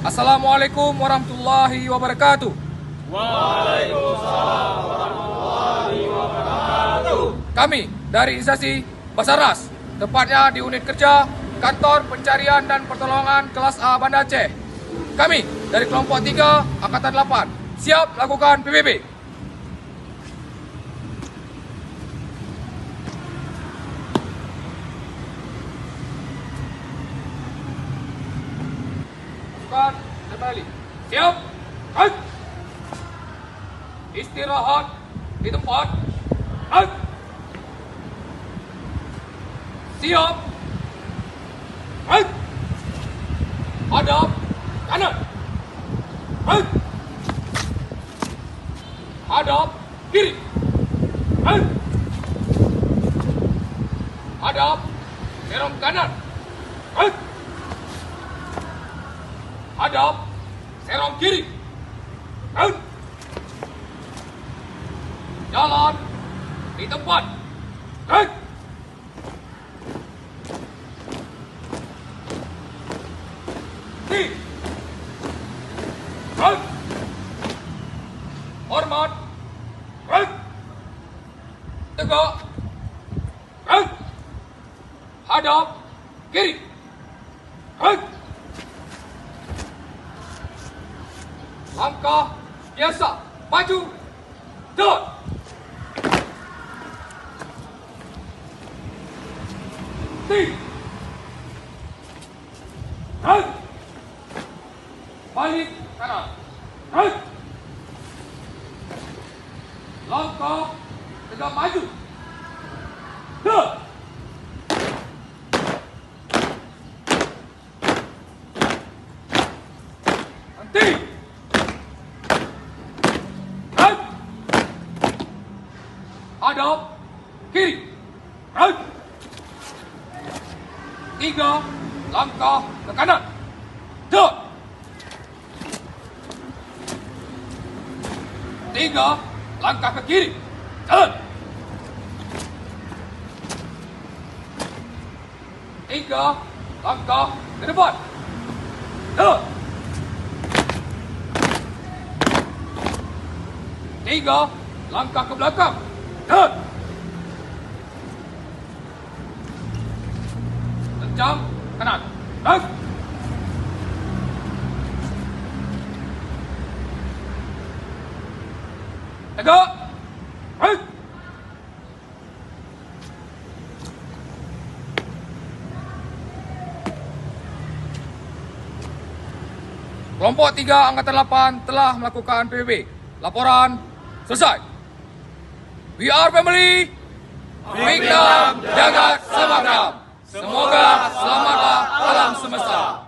Assalamualaikum warahmatullahi wabarakatuh. Waalaikumsalam warahmatullahi wabarakatuh. Kami dari instansi Basarnas, tepatnya di unit kerja Kantor Pencarian dan Pertolongan Kelas A Banda Aceh. Kami dari kelompok 3 Angkatan 8 siap lakukan PBB. Pasukan kembali. Siap. Hai. Istirahat di tempat. Hai. Siap. Hai. Hadap kanan. Hai. Hadap kiri. Hai. Hadap serong kanan. Hai. Hadap serong kiri. Hai. Jalan di tempat. Hai. Hai. Hormat. Hai. Tegak. Hai. Hadap kiri. Hai. Langkah biasa. Maju. Jalan. Hai. Balik kanan. Hai. Langkah tegak maju. Jalan. Henti. Hai. Hadap kiri. Hai. 3 langkah ke kanan. Jalan. 3 langkah ke kiri. Jalan. 3 langkah ke depan. Jalan. 3 langkah ke belakang. Jalan. Kencang kanan. Baik. Tegak. Baik. Kelompok 3 Angkatan 8 telah melakukan PBB. Laporan selesai. We are family. Fiklam jagat samagram. Semoga selamatlah alam semesta.